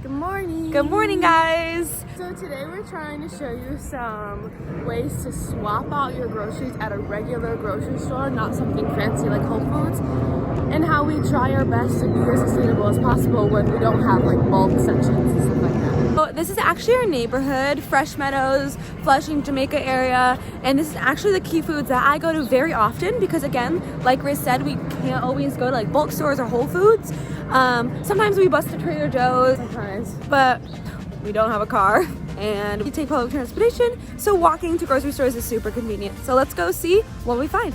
Good morning. Good morning, guys. So today we're trying to show you some ways to swap out your groceries at a regular grocery store, not something fancy like Whole Foods, and how we try our best to be as sustainable as possible when we don't have like bulk sections and stuff like that. So this is actually our neighborhood, Fresh Meadows, Flushing, Jamaica area, and this is actually the Key Foods that I go to very often because, again, like Riz said, we can't always go to like bulk stores or Whole Foods. Sometimes we bust to Trader Joe's, but we don't have a car and we take public transportation, so walking to grocery stores is super convenient. So let's go see what we find.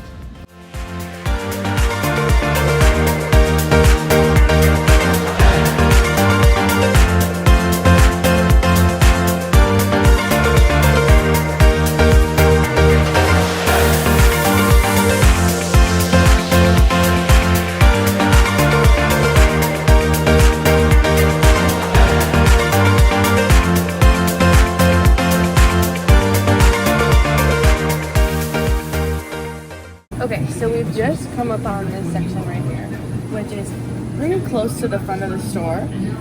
Okay, so we've just come up on this section right here, which is pretty close to the front of the store,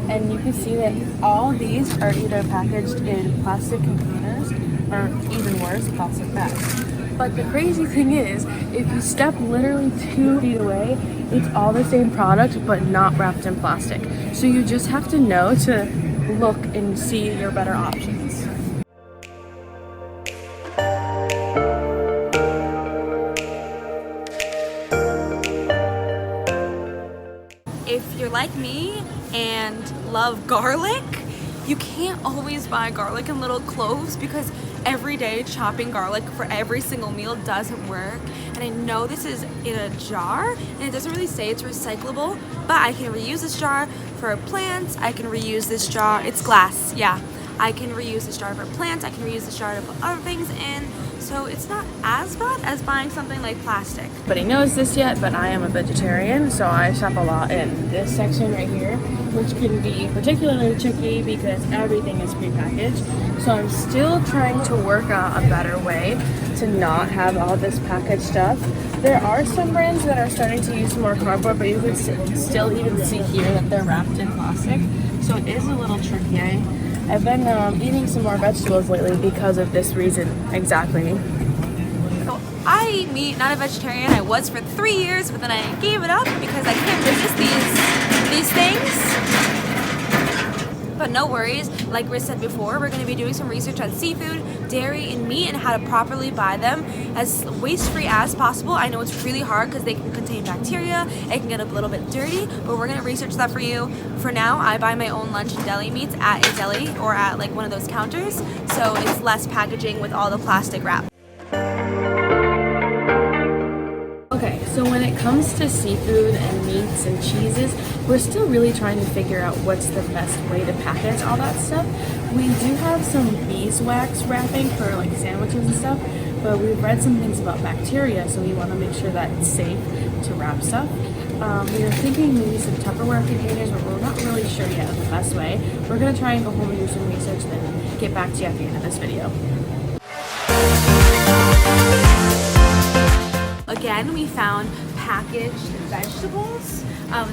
and you can see that all these are either packaged in plastic containers or, even worse, plastic bags. But the crazy thing is, if you step literally 2 feet away, it's all the same product but not wrapped in plastic. So you just have to know to look and see your better options. If you're like me and love garlic, you can't always buy garlic in little cloves because every day chopping garlic for every single meal doesn't work. And I know this is in a jar and it doesn't really say it's recyclable, but I can reuse this jar for plants. I can reuse this jar, it's glass, yeah. I can reuse this jar for plants. I can reuse this jar to put other things in. So it's not as bad as buying something like plastic. Nobody knows this yet, but I am a vegetarian, so I shop a lot in this section right here, which can be particularly tricky because everything is prepackaged. So I'm still trying to work out a better way to not have all this packaged stuff. There are some brands that are starting to use more cardboard, but you can still even see here that they're wrapped in plastic. So it is a little tricky. I've been eating some more vegetables lately because of this reason exactly. So I eat meat, not a vegetarian. I was for 3 years, but then I gave it up because I can't resist these things. But no worries, like Riz said before, we're going to be doing some research on seafood, dairy, and meat and how to properly buy them as waste-free as possible. I know it's really hard because they can contain bacteria, it can get a little bit dirty, but we're going to research that for you. For now, I buy my own lunch and deli meats at a deli or at like one of those counters, so it's less packaging with all the plastic wrap. Okay, so when it comes to seafood and meats and cheeses, we're still really trying to figure out what's the best way to package all that stuff. We do have some beeswax wrapping for like sandwiches and stuff, but we've read some things about bacteria, so we want to make sure that it's safe to wrap stuff. We were thinking maybe some Tupperware containers, but we're not really sure yet of the best way. We're going to try and go home and do some research, then get back to you at the end of this video. Again, we found packaged vegetables.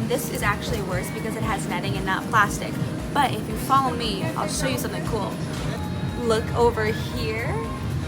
This is actually worse because it has netting and not plastic. But if you follow me, I'll show you something cool. Look over here.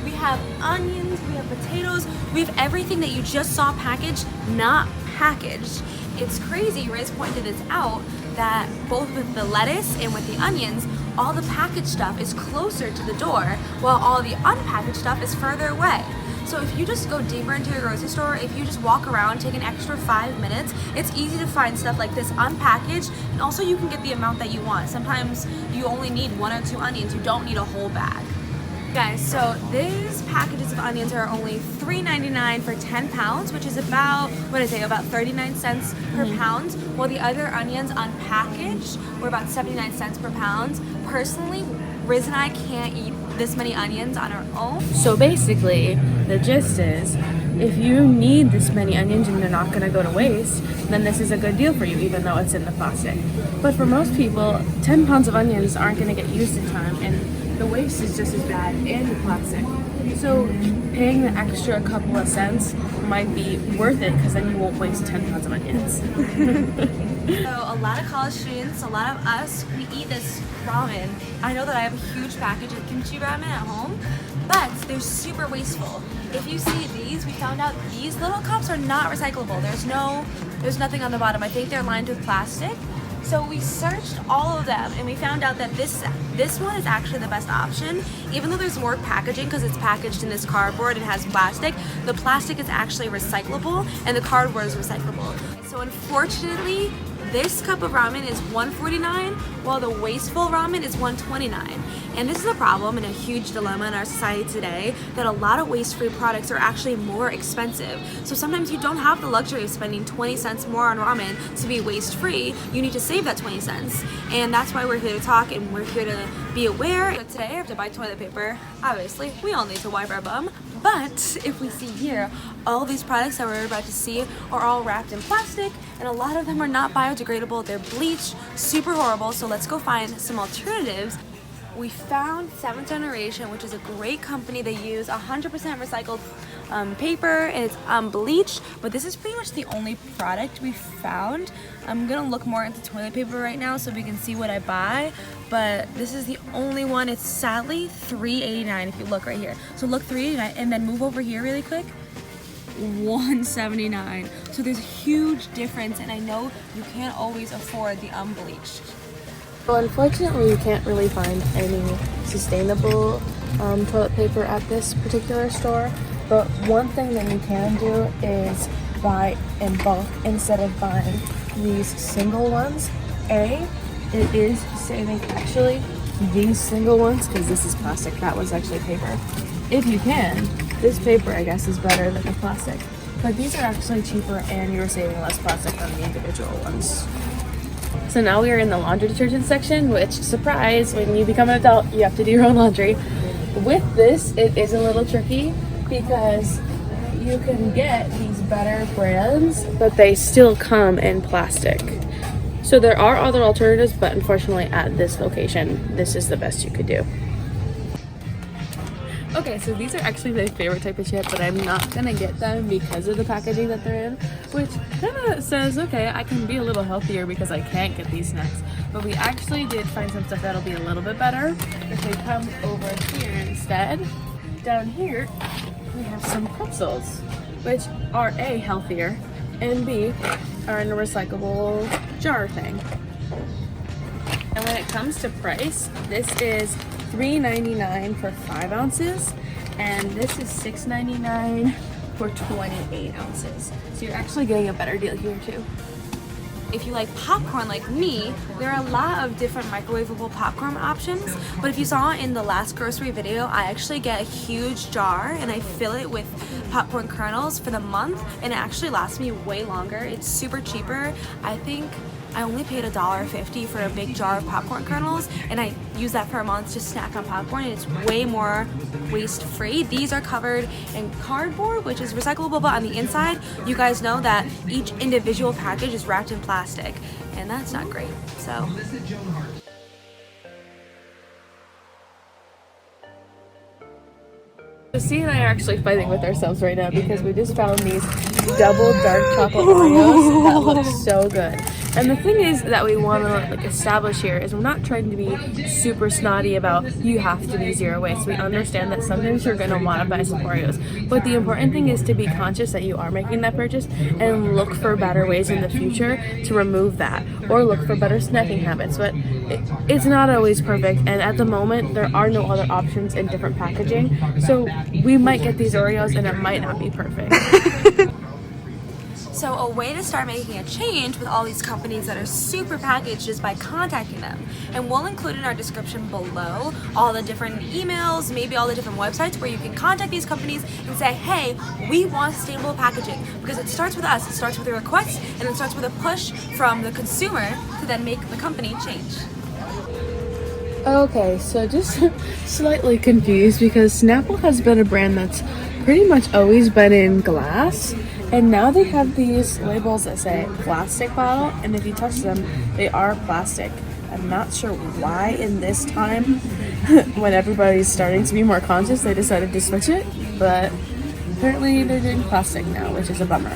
We have onions, we have potatoes, we have everything that you just saw packaged, not packaged. It's crazy, Riz pointed this out, that both with the lettuce and with the onions, all the packaged stuff is closer to the door, while all the unpackaged stuff is further away. So if you just go deeper into your grocery store, if you just walk around, take an extra 5 minutes, it's easy to find stuff like this unpackaged, and also you can get the amount that you want. Sometimes you only need 1 or 2 onions, you don't need a whole bag. Guys, so these packages of onions are only $3.99 for 10 pounds, which is about, about 39 cents per pound, while the other onions unpackaged were about 79 cents per pound. Personally, Riz and I can't eat this many onions on our own. So basically, the gist is, if you need this many onions and they're not going to go to waste, then this is a good deal for you, even though it's in the plastic. But for most people, 10 pounds of onions aren't going to get used in time, and the waste is just as bad and the plastic. So paying the extra couple of cents might be worth it because then you won't waste 10 pounds of onions. So a lot of college students, a lot of us, we eat this ramen. I know that I have a huge package of kimchi ramen at home, but they're super wasteful. If you see these, we found out these little cups are not recyclable. There's nothing on the bottom. I think they're lined with plastic. So we searched all of them and we found out that this one is actually the best option. Even though there's more packaging because it's packaged in this cardboard and has plastic, the plastic is actually recyclable and the cardboard is recyclable. So unfortunately, this cup of ramen is $1.49 while the wasteful ramen is $1.29. And this is a problem and a huge dilemma in our society today that a lot of waste-free products are actually more expensive. So sometimes you don't have the luxury of spending 20 cents more on ramen to be waste-free. You need to save that 20 cents. And that's why we're here to talk and we're here to be aware. But today I have to buy toilet paper. Obviously, we all need to wipe our bum. But if we see here, all these products that we're about to see are all wrapped in plastic and a lot of them are not biodegradable. They're bleached, super horrible. So let's go find some alternatives. We found Seventh Generation, which is a great company. They use 100% recycled paper and it's bleached, but this is pretty much the only product we found. I'm gonna look more into toilet paper right now so we can see what I buy, but this is the only one. It's sadly $3.89 if you look right here. So look, $3.89 and then move over here really quick. $1.79. So there's a huge difference and I know you can't always afford the unbleached. Well, unfortunately, you can't really find any sustainable toilet paper at this particular store. But one thing that you can do is buy in bulk instead of buying these single ones. It is saving actually these single ones because this is plastic. That was actually paper. If you can, this paper I guess is better than the plastic. But these are actually cheaper and you're saving less plastic than the individual ones. So now we are in the laundry detergent section, which, surprise, when you become an adult, you have to do your own laundry. With this, it is a little tricky because you can get these better brands, but they still come in plastic. So there are other alternatives, but unfortunately at this location, this is the best you could do. Okay, so these are actually my favorite type of chip, but I'm not gonna get them because of the packaging that they're in, which kind of says, okay, I can be a little healthier because I can't get these snacks. But we actually did find some stuff that'll be a little bit better if they come over here instead. Down here, we have some pretzels, which are A, healthier, and B, are in a recyclable jar thing. And when it comes to price, this is $3.99 for 5 ounces, and this is $6.99 for 28 ounces. So you're actually getting a better deal here too. If you like popcorn like me, there are a lot of different microwavable popcorn options. But if you saw in the last grocery video, I actually get a huge jar and I fill it with popcorn kernels for the month, and it actually lasts me way longer. It's super cheaper. I think I only paid $1.50 for a big jar of popcorn kernels, and I use that for a month to snack on popcorn, and it's way more waste-free. These are covered in cardboard, which is recyclable, but on the inside, you guys know that each individual package is wrapped in plastic, and that's not great. So. C and I are actually fighting with ourselves right now because we just found these double dark chocolate Oreos that look so good. And the thing is that we want to establish here is we're not trying to be super snotty about you have to be zero waste. We understand that sometimes you're going to want to buy some Oreos, but the important thing is to be conscious that you are making that purchase and look for better ways in the future to remove that, or look for better snacking habits. But it's not always perfect, and at the moment there are no other options in different packaging, so we might get these Oreos and it might not be perfect. So a way to start making a change with all these companies that are super packaged is by contacting them. And we'll include in our description below all the different emails, maybe all the different websites where you can contact these companies and say, hey, we want sustainable packaging. Because it starts with us, it starts with a request, and it starts with a push from the consumer to then make the company change. Okay, so just slightly confused because Snapple has been a brand that's pretty much always been in glass, and now they have these labels that say plastic bottle, and if you touch them, they are plastic. I'm not sure why in this time, when everybody's starting to be more conscious, they decided to switch it, but apparently they're doing plastic now, which is a bummer.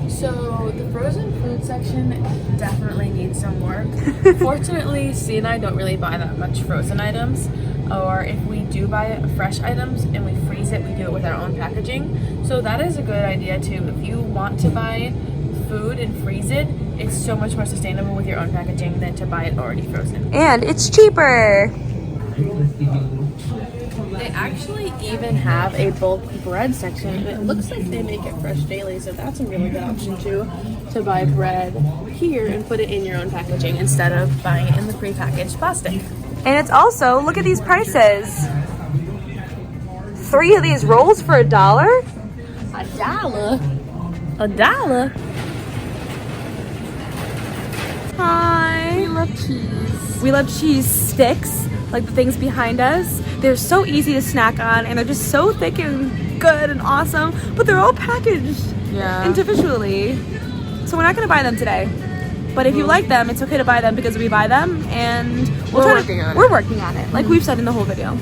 So the frozen food section definitely needs some work. Fortunately, C and I don't really buy that much frozen items, or if we do buy fresh items and we freeze it, we do it with our own packaging. So that is a good idea too. If you want to buy food and freeze it, it's so much more sustainable with your own packaging than to buy it already frozen. And it's cheaper. They actually even have a bulk bread section, and it looks like they make it fresh daily, so that's a really good option too, to buy bread here and put it in your own packaging instead of buying it in the prepackaged plastic. And it's also, look at these prices. 3 of these rolls for $1? $1? $1? Hi. We love cheese. We love cheese sticks, like the things behind us. They're so easy to snack on, and they're just so thick and good and awesome, but they're all packaged individually. So we're not gonna buy them today. But if you like them, it's okay to buy them because we buy them, and we're working on it, like we've said in the whole video.